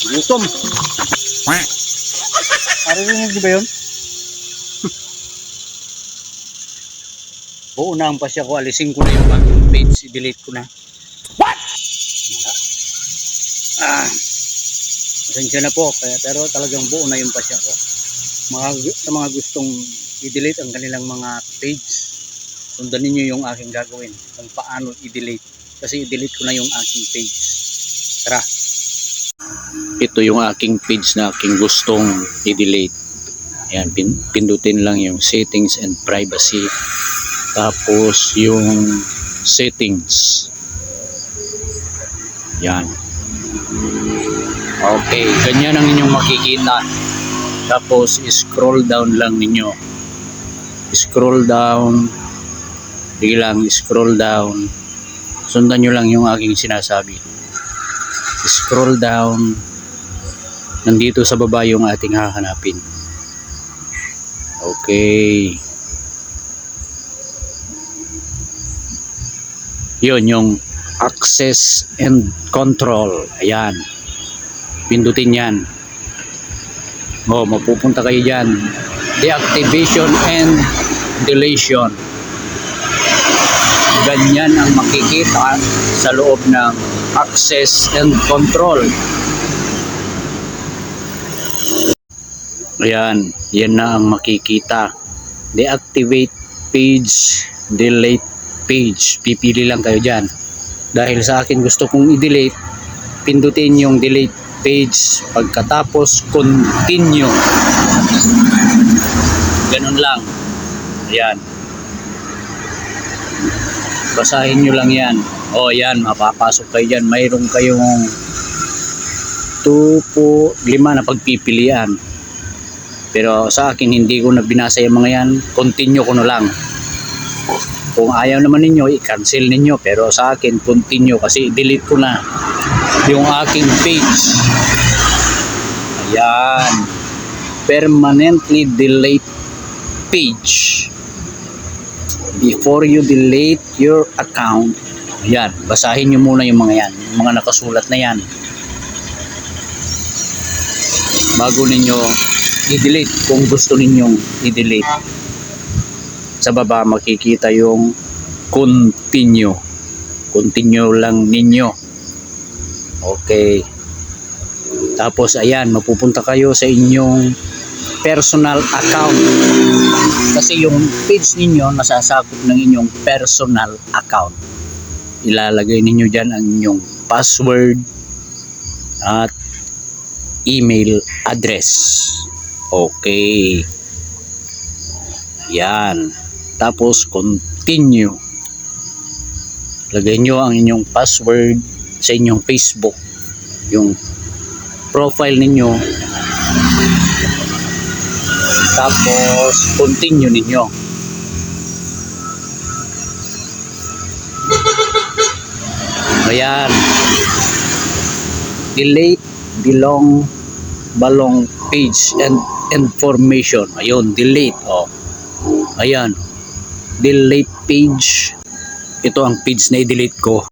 Gutom. Narinig niyo ba yun? Oo, unahan pa siya ko. Alisin ko na yung aking page. I-delete ko na. What? Pasensya na po. Pero talagang buo na yung pasya ko. Sa mga gustong i-delete ang kanilang mga page, sundan ninyo yung aking gagawin. Kung paano i-delete. Kasi i-delete ko na yung aking page. Tara. Ito yung aking page na aking gustong i-delete. Ayan, pindutin lang yung settings and privacy. Tapos yung settings. Yan. Okay, ganyan ang inyong makikita. Tapos scroll down lang ninyo. Scroll down. Biglang scroll down. Sundan nyo lang yung aking sinasabi. Scroll down. Nandito sa baba yung ating hahanapin. Okay. Yun yung access and control. Ayan. Pindutin yan. O, mapupunta kayo dyan. Deactivation and deletion. Ganyan ang makikita sa loob ng access and control. Ayan. Yan na ang makikita. Deactivate page, delete page. Pipili lang kayo dyan. Dahil sa akin gusto kong i-delete, pindutin yung delete page. Pagkatapos continue. Ganun lang. Ayan. Basahin nyo lang yan. O yan, mapapasok kayo dyan. Mayroon kayong 2 po 5 na pagpipilian. Pero sa akin hindi ko na binasa yung mga yan. Continue ko na lang. Kung ayaw naman ninyo, i-cancel ninyo. Pero sa akin, continue kasi delete ko na yung aking page. Ayan. Permanently delete page. Before you delete your account. Ayan. Basahin nyo muna yung mga yan. Yung mga nakasulat na yan. Bago ninyo i-delete kung gusto ninyong i-delete. Sa baba makikita yung continue. Continue lang ninyo. Okay. Tapos ayan, mapupunta kayo sa inyong personal account. Kasi yung page ninyo nasasakop ng inyong personal account. Ilalagay ninyo dyan ang inyong password at email address. Okay. Yan. Tapos continue. Lagay nyo ang inyong password sa inyong Facebook. Yung profile ninyo. Tapos continue ninyo. Ayan. Delete balong page and information. Ayun, delete. Oh. Ayan. Delete page. Ito ang page na i-delete ko.